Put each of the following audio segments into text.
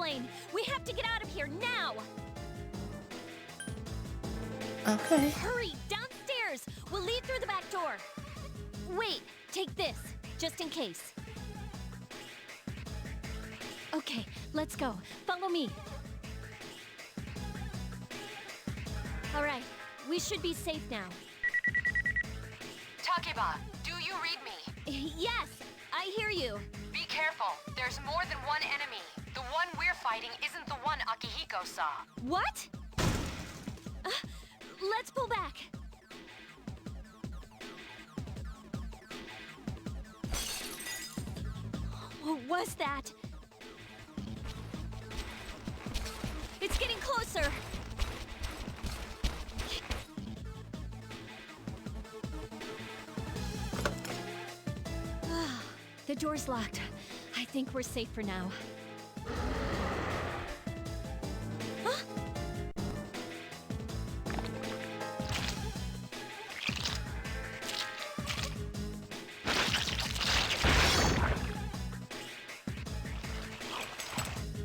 plane. We have to get out of here now. Okay. Hurry, downstairs. We'll leave through the back door. Wait, take this, just in case. Okay, let's go. Follow me. All right, we should be safe now. Takeba, do you read me? Yes, I hear you. Be careful. There's more than one enemy. The one we're fighting isn't the one Akihiko saw. What? Let's pull back. What was that? It's getting closer. The door's locked. I think we're safe for now. Huh?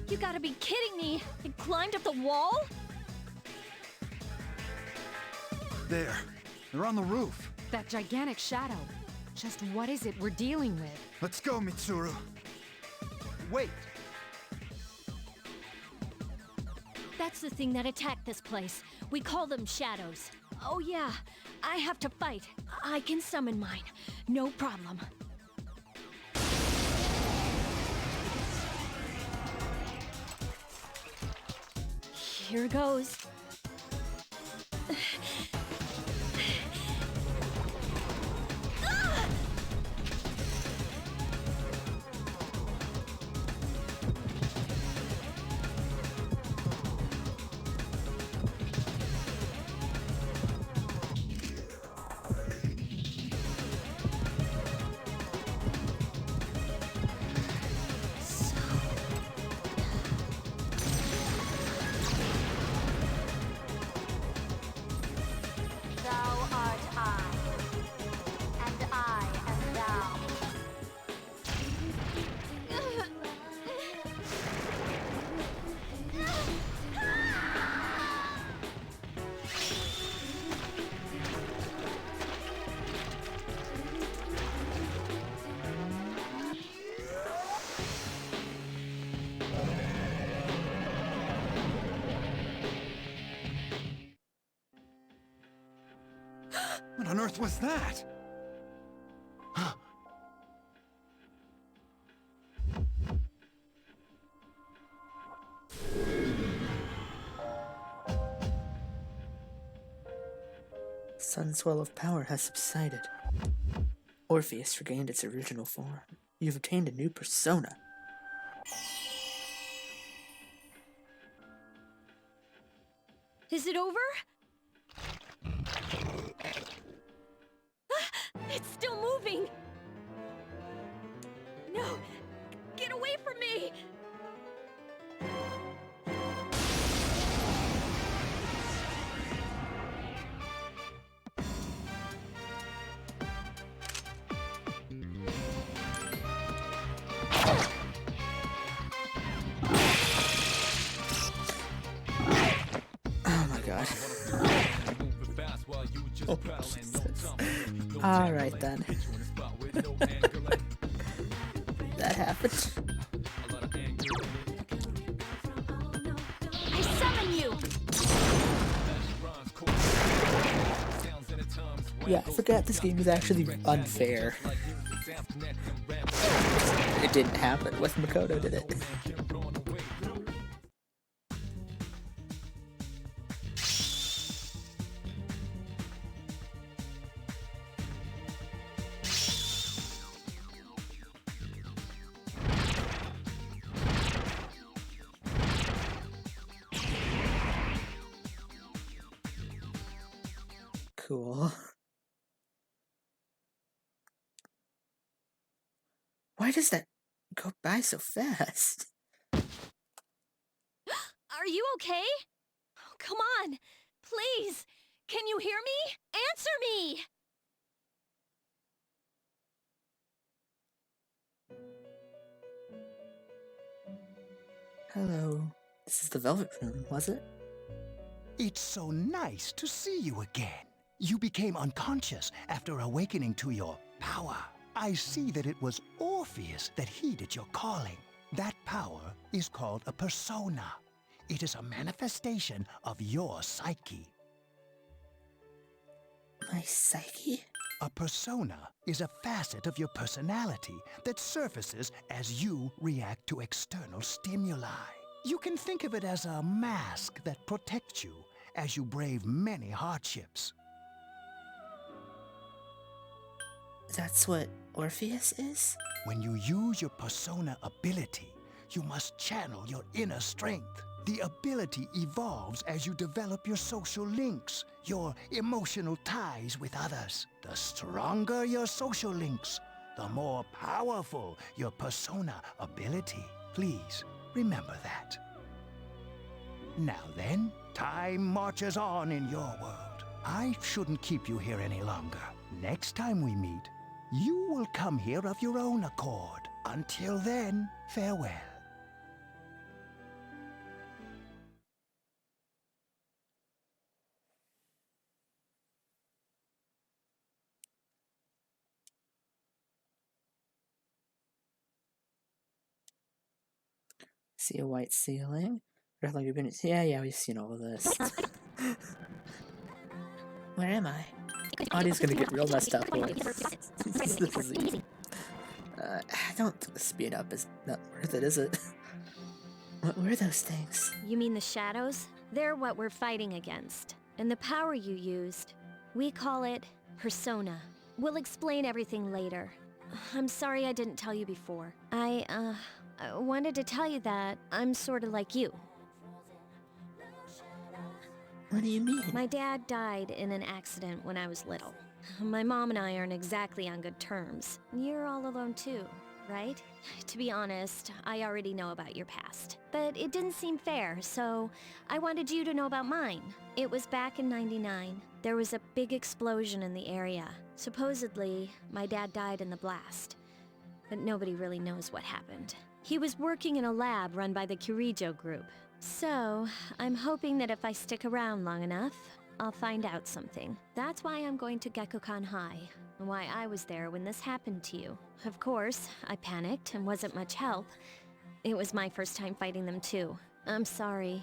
You gotta be kidding me! It climbed up the wall? There. They're on the roof. That gigantic shadow. Just what is it we're dealing with? Let's go, Mitsuru. Wait. That's the thing that attacked this place. We call them shadows. Oh yeah, I have to fight. I can summon mine. No problem. Here goes. Thou art I, and I am thou. What on earth was that? Sunswell of power has subsided. Orpheus regained its original form. You've obtained a new persona. Is it over? It's still moving! No! Get away from me! Oh my god. Oh, Jesus. Alright then. That happened. I summon you! Yeah, I forgot this game was actually unfair. It didn't happen with Makoto, did it? Cool. Why does that go by so fast? Are you okay? Oh, come on! Please! Can you hear me? Answer me! Hello. This is the Velvet Room, was it? It's so nice to see you again. You became unconscious after awakening to your power. I see that it was Orpheus that heeded your calling. That power is called a persona. It is a manifestation of your psyche. My psyche? A persona is a facet of your personality that surfaces as you react to external stimuli. You can think of it as a mask that protects you as you brave many hardships. That's what Orpheus is? When you use your persona ability, you must channel your inner strength. The ability evolves as you develop your social links, your emotional ties with others. The stronger your social links, the more powerful your persona ability. Please remember that. Now then, time marches on in your world. I shouldn't keep you here any longer. Next time we meet, you will come here of your own accord. Until then, farewell. See a white ceiling? Earth like we've been. Yeah, we've seen all of this. Where am I? Audio's gonna get real messed up with this is easy. I don't think the speed up is not worth it, is it? What were those things? You mean the shadows? They're what we're fighting against. And the power you used, we call it persona. We'll explain everything later. I'm sorry I didn't tell you before. I wanted to tell you that I'm sort of like you. What do you mean? My dad died in an accident when I was little. My mom and I aren't exactly on good terms. You're all alone too, right? To be honest, I already know about your past. But it didn't seem fair, so I wanted you to know about mine. It was back in '99. There was a big explosion in the area. Supposedly, my dad died in the blast. But nobody really knows what happened. He was working in a lab run by the Kirijo group. So, I'm hoping that if I stick around long enough, I'll find out something. That's why I'm going to Gekkokan High, and why I was there when this happened to you. Of course, I panicked and wasn't much help. It was my first time fighting them too. I'm sorry.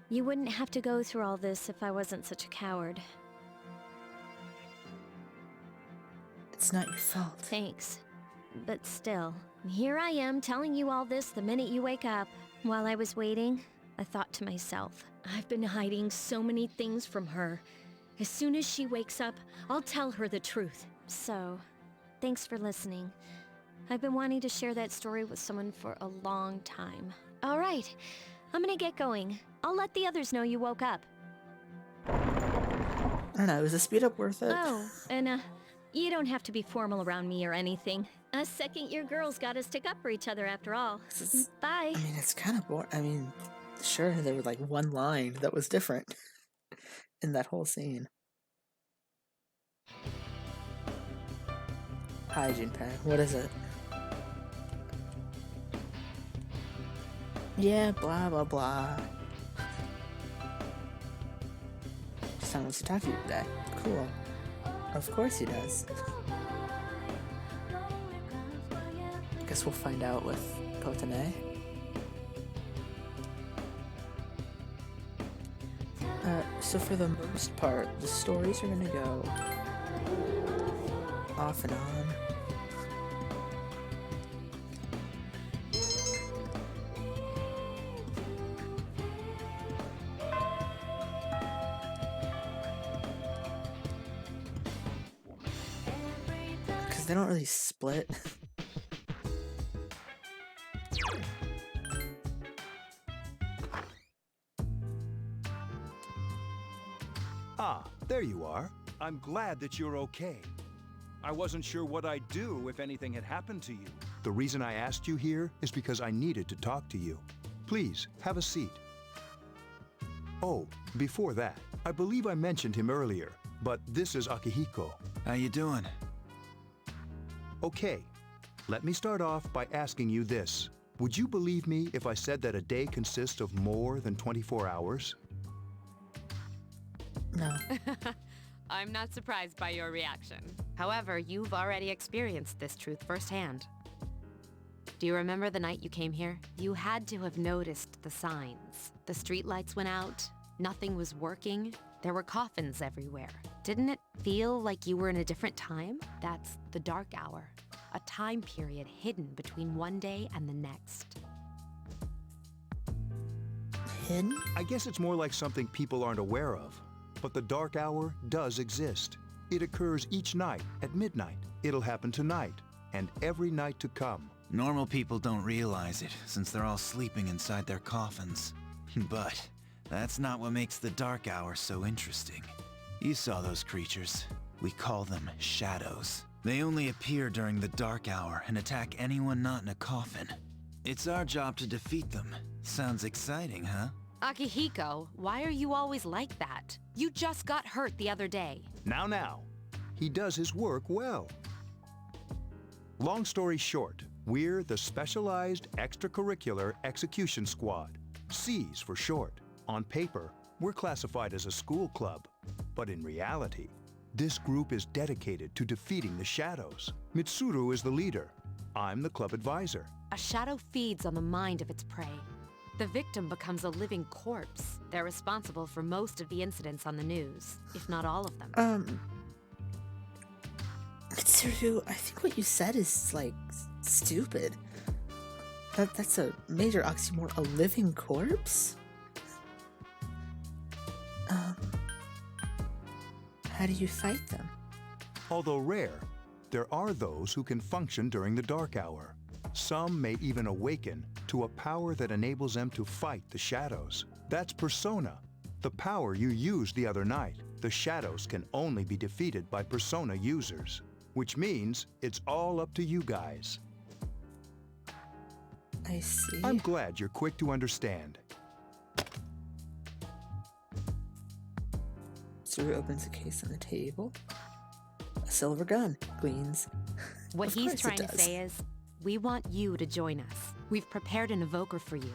You wouldn't have to go through all this if I wasn't such a coward. It's not your fault. Thanks. But still, here I am telling you all this the minute you wake up. While I was waiting, I thought to myself, I've been hiding so many things from her. As soon as she wakes up, I'll tell her the truth. So, thanks for listening. I've been wanting to share that story with someone for a long time. All right, I'm gonna get going. I'll let the others know you woke up. I don't know, is the speed up worth it? Oh, and you don't have to be formal around me or anything. Us second-year girls gotta stick up for each other after all. Bye. I mean, it's kind of boring. I mean, sure, there was like one line that was different in that whole scene. Hi, Junpei. What is it? Yeah, blah, blah, blah. Someone wants to talk to you today. Cool. Of course he does. Guess we'll find out with Kotone. So for the most part, the stories are gonna go off and on. Because they don't really split. Ah, there you are. I'm glad that you're okay. I wasn't sure what I'd do if anything had happened to you. The reason I asked you here is because I needed to talk to you. Please, have a seat. Oh, before that, I believe I mentioned him earlier, but this is Akihiko. How you doing? Okay, let me start off by asking you this. Would you believe me if I said that a day consists of more than 24 hours? No. I'm not surprised by your reaction. However, you've already experienced this truth firsthand. Do you remember the night you came here? You had to have noticed the signs. The streetlights went out, nothing was working, there were coffins everywhere. Didn't it feel like you were in a different time? That's the dark hour, a time period hidden between one day and the next. Hidden? I guess it's more like something people aren't aware of. But the dark hour does exist. It occurs each night at midnight. It'll happen tonight and every night to come. Normal people don't realize it, since they're all sleeping inside their coffins. But that's not what makes the dark hour so interesting. You saw those creatures. We call them shadows. They only appear during the dark hour and attack anyone not in a coffin. It's our job to defeat them. Sounds exciting, huh? Akihiko, why are you always like that? You just got hurt the other day. Now. He does his work well. Long story short, we're the Specialized Extracurricular Execution Squad. C's for short. On paper, we're classified as a school club. But in reality, this group is dedicated to defeating the shadows. Mitsuru is the leader. I'm the club advisor. A shadow feeds on the mind of its prey. The victim becomes a living corpse. They're responsible for most of the incidents on the news, if not all of them. Mitsuru, I think what you said is, like, stupid. That's a major oxymoron. A living corpse? How do you fight them? Although rare, there are those who can function during the dark hour. Some may even awaken to a power that enables them to fight the shadows. That's Persona, the power you used the other night. The shadows can only be defeated by Persona users, which means it's all up to you guys. I see. I'm glad you're quick to understand. Mitsuru opens a case on the table. A silver gun gleams. What Of he's course it trying to does. say is, we want you to join us. We've prepared an evoker for you.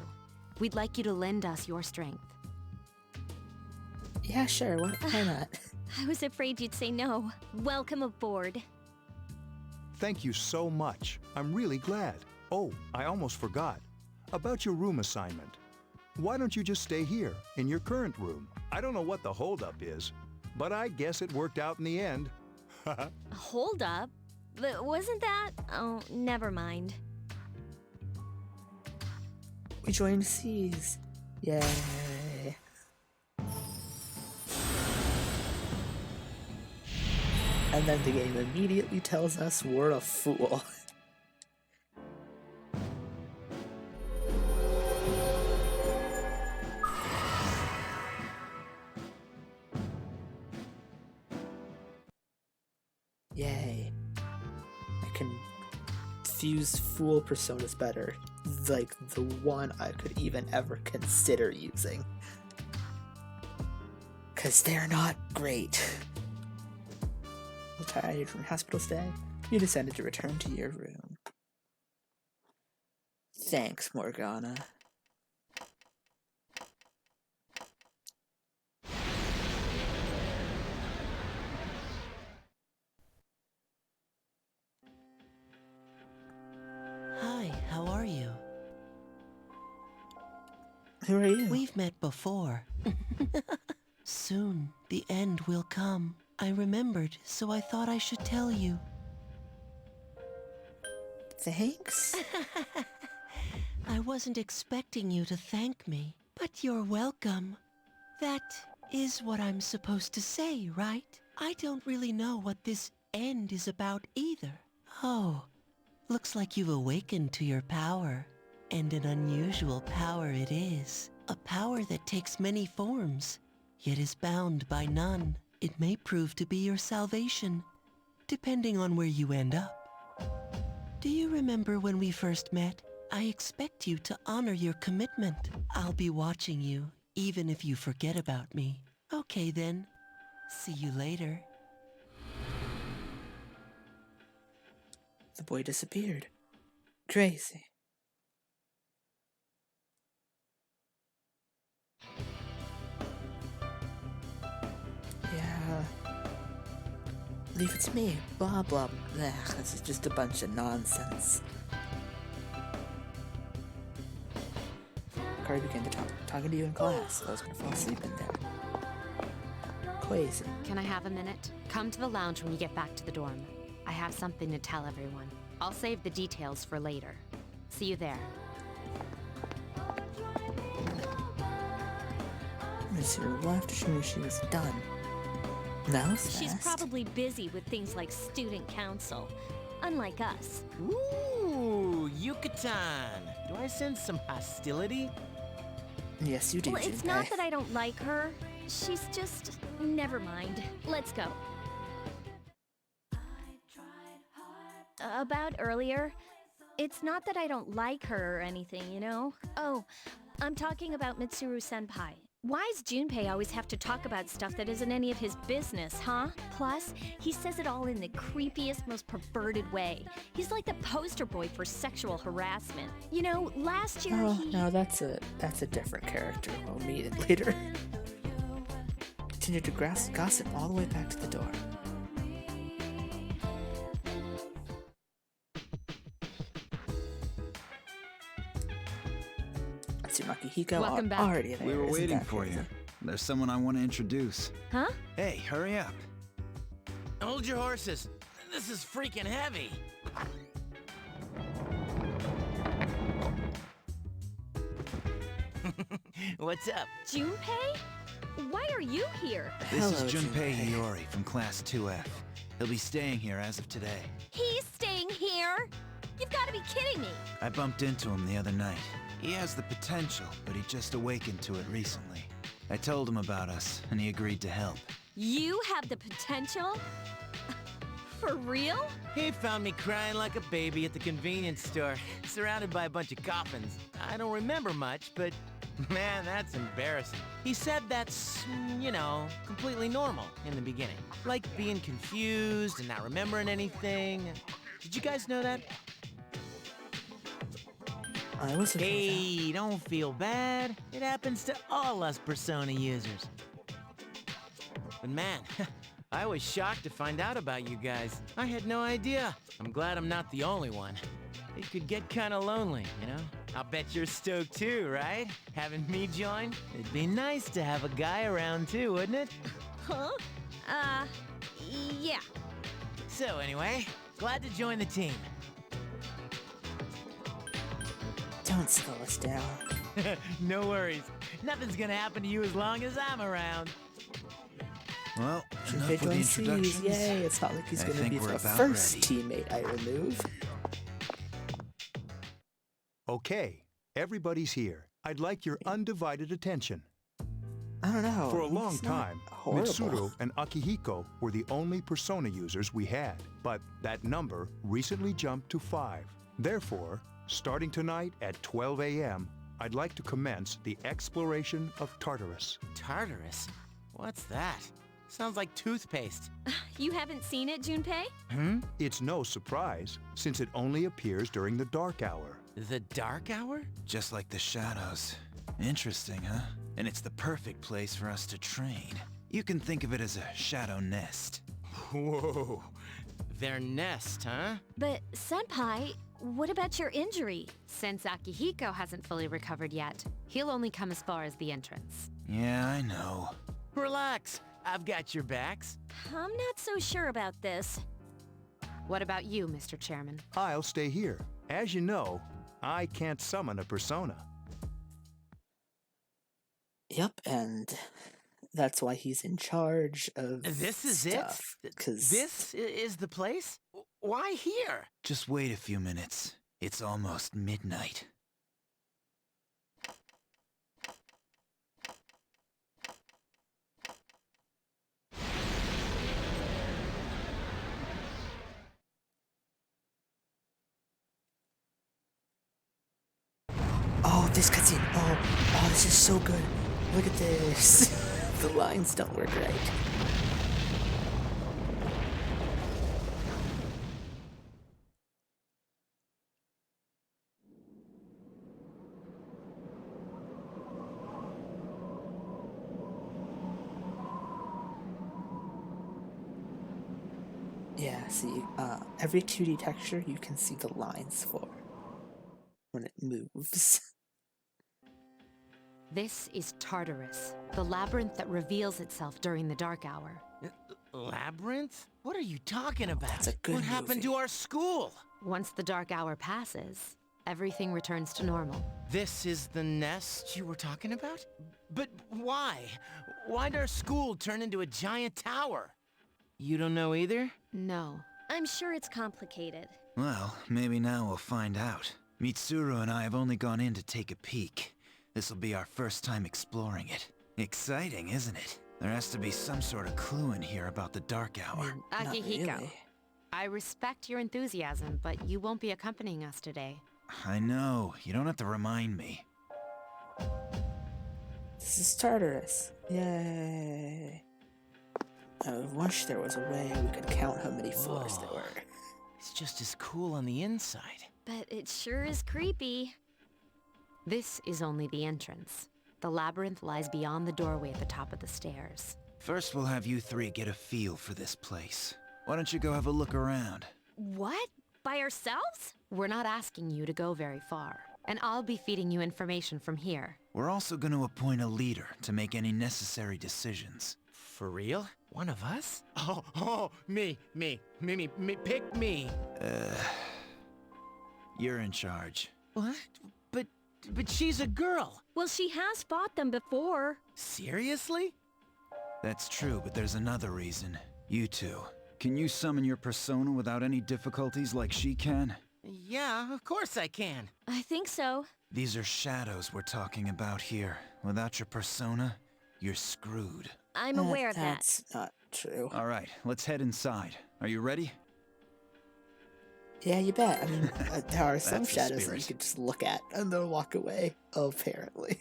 We'd like you to lend us your strength. Yeah, sure. Why not? I was afraid you'd say no. Welcome aboard. Thank you so much. I'm really glad. Oh, I almost forgot. About your room assignment. Why don't you just stay here, in your current room? I don't know what the holdup is, but I guess it worked out in the end. Hold up. But wasn't that? Oh, never mind. We joined C's. Yay. And then the game immediately tells us we're a fool. Yay. I can fuse fool personas better. Like the one I could even ever consider using. 'Cause they're not great. Tired from hospital stay, you decided to return to your room. Thanks, Morgana. Hi, how are you? Who are you? We've met before. Soon, the end will come. I remembered, so I thought I should tell you. Thanks? I wasn't expecting you to thank me, but you're welcome. That is what I'm supposed to say, right? I don't really know what this end is about either. Oh, looks like you've awakened to your power. And an unusual power it is. A power that takes many forms, yet is bound by none. It may prove to be your salvation, depending on where you end up. Do you remember when we first met? I expect you to honor your commitment. I'll be watching you, even if you forget about me. Okay then. See you later. The boy disappeared. Crazy. Leave it to me. Blah, blah, blah. This is just a bunch of nonsense. Kari began to talking to you in class. I was gonna fall asleep in there. Crazy. Can I have a minute? Come to the lounge when you get back to the dorm. I have something to tell everyone. I'll save the details for later. See you there. Mitsuru left, she knew she was done. That was She's fast. probably busy with things like student council, unlike us. Ooh, Yucatan. Do I sense some hostility? Yes, you do, Well, it's Junpei. not that I don't like her. She's just... Never mind. Let's go. About earlier, it's not that I don't like her or anything, you know? Oh, I'm talking about Mitsuru-senpai. Why's Junpei always have to talk about stuff that isn't any of his business, huh? Plus, he says it all in the creepiest, most perverted way. He's like the poster boy for sexual harassment. You know, last year Oh, he... no, that's a different character. We'll meet it later. Continued to gossip all the way back to the door. Tsumaki Hiko Welcome back. already there. We were Isn't waiting that for crazy? you. There's someone I want to introduce. Huh? Hey, hurry up. Hold your horses. This is freaking heavy. What's up? Junpei? Why are you here? This Hello, is Junpei Junpei. Hiyori from Class 2F. He'll be staying here as of today. He's staying here? You've got to be kidding me. I bumped into him the other night. He has the potential, but he just awakened to it recently. I told him about us, and he agreed to help. You have the potential? For real? He found me crying like a baby at the convenience store, surrounded by a bunch of coffins. I don't remember much, but man, that's embarrassing. He said that's, you know, completely normal in the beginning. Like being confused and not remembering anything. Did you guys know that? I was Hey, don't feel bad. It happens to all us Persona users. But man, I was shocked to find out about you guys. I had no idea. I'm glad I'm not the only one. It could get kinda lonely, you know? I'll bet you're stoked too, right? Having me join? It'd be nice to have a guy around too, wouldn't it? Huh? Yeah. So anyway, glad to join the team. Don't slow us down. No worries. Nothing's gonna happen to you as long as I'm around. Well, Junpei enough with the joins C's. introductions. Yay, it's not like he's I gonna think be we're the about first ready. teammate I remove. Okay, everybody's here. I'd like your undivided attention. I don't know. For a long it's not time, horrible. Mitsuru and Akihiko were the only Persona users we had, but that number recently jumped to 5. Therefore, starting tonight at 12 a.m., I'd like to commence the exploration of Tartarus. Tartarus? What's that? Sounds like toothpaste. You haven't seen it, Junpei? It's no surprise, since it only appears during the dark hour. The dark hour? Just like the shadows. Interesting, huh? And it's the perfect place for us to train. You can think of it as a shadow nest. Whoa. Their nest, huh? But, Senpai, what about your injury? Since Akihiko hasn't fully recovered yet, he'll only come as far as the entrance. Yeah, I know. Relax. I've got your backs. I'm not so sure about this. What about you, Mr. Chairman? I'll stay here. As you know, I can't summon a persona. Yep, and that's why he's in charge of This is stuff, it? 'cause This is the place? Why here? Just wait a few minutes. It's almost midnight. Oh, this cutscene. Oh, this is so good. Look at this. The lines don't work right. Yeah, see, every 2D texture you can see the lines for when it moves. This is Tartarus, the labyrinth that reveals itself during the dark hour. Labyrinth? What are you talking about? That's a good What happened movie. to our school? Once the dark hour passes, everything returns to normal. This is the nest you were talking about? But why? Why'd our school turn into a giant tower? You don't know either? No. I'm sure it's complicated. Well, maybe now we'll find out. Mitsuru and I have only gone in to take a peek. This'll be our first time exploring it. Exciting, isn't it? There has to be some sort of clue in here about the dark hour. Not Akihiko, really. I respect your enthusiasm, but you won't be accompanying us today. I know, you don't have to remind me. This is Tartarus. Yay. I wish there was a way we could count how many floors there Whoa. were. It's just as cool on the inside. But it sure is creepy. This is only the entrance. The labyrinth lies beyond the doorway at the top of the stairs. First, we'll have you three get a feel for this place. Why don't you go have a look around? What? By ourselves? We're not asking you to go very far, and I'll be feeding you information from here. We're also going to appoint a leader to make any necessary decisions. For real? One of us? Oh, me, pick me. You're in charge. What? But she's a girl. Well, she has fought them before. Seriously? That's true, but there's another reason. You two. Can you summon your persona without any difficulties like she can? Yeah, of course I can. I think so. These are shadows we're talking about here. Without your persona, you're screwed. I'm aware of that. That's not true. All right, let's head inside. Are you ready? Yeah, you bet. I mean, there are some That's the shadows that spirit. you could just look at and then walk away, apparently.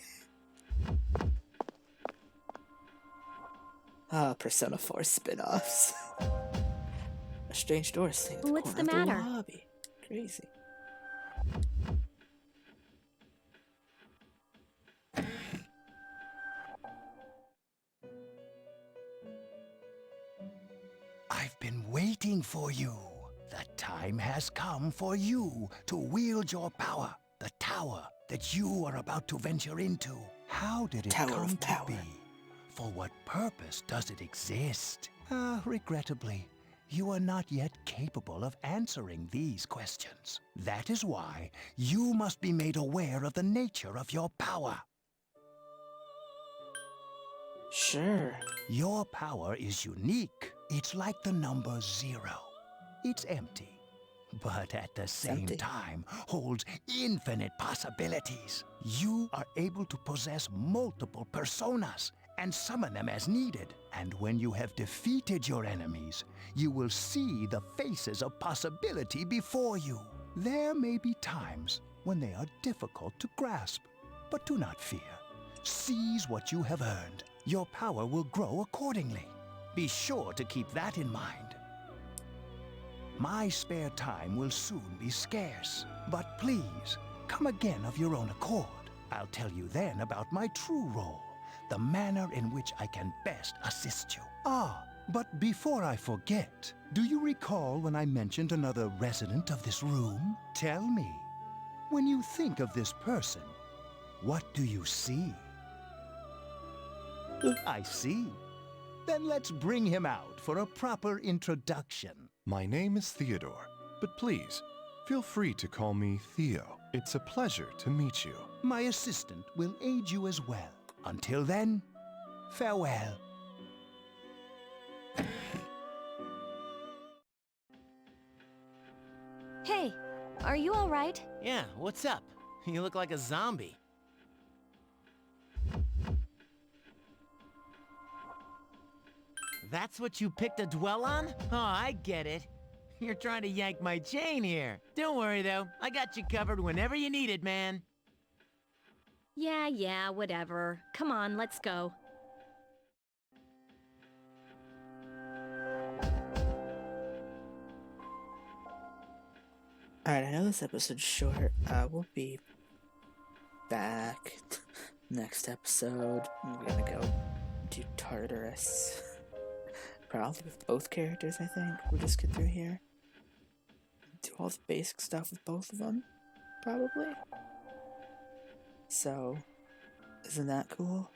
Persona 4 spin-offs. A strange door sitting at the What's corner the of matter? lobby. Crazy. I've been waiting for you. The time has come for you to wield your power. The tower that you are about to venture into. How did it Tower come of to Power. be? For what purpose does it exist? Regrettably, you are not yet capable of answering these questions. That is why you must be made aware of the nature of your power. Sure. Your power is unique. It's like the number 0. It's empty, but at the same empty. time holds infinite possibilities. You are able to possess multiple personas and summon them as needed. And when you have defeated your enemies, you will see the faces of possibility before you. There may be times when they are difficult to grasp, but do not fear. Seize what you have earned. Your power will grow accordingly. Be sure to keep that in mind. My spare time will soon be scarce, but please, come again of your own accord. I'll tell you then about my true role, the manner in which I can best assist you. But before I forget, do you recall when I mentioned another resident of this room? Tell me, when you think of this person, what do you see? I see. Then let's bring him out for a proper introduction. My name is Theodore, but please, feel free to call me Theo. It's a pleasure to meet you. My assistant will aid you as well. Until then, farewell. Hey, are you all right? Yeah, what's up? You look like a zombie. That's what you picked to dwell on? Oh, I get it. You're trying to yank my chain here. Don't worry, though. I got you covered whenever you need it, man. Yeah, whatever. Come on, let's go. Alright, I know this episode's short. We'll be back next episode. We're gonna go do Tartarus. probably with both characters, I think. We'll just get through here. Do all the basic stuff with both of them, probably. So, isn't that cool?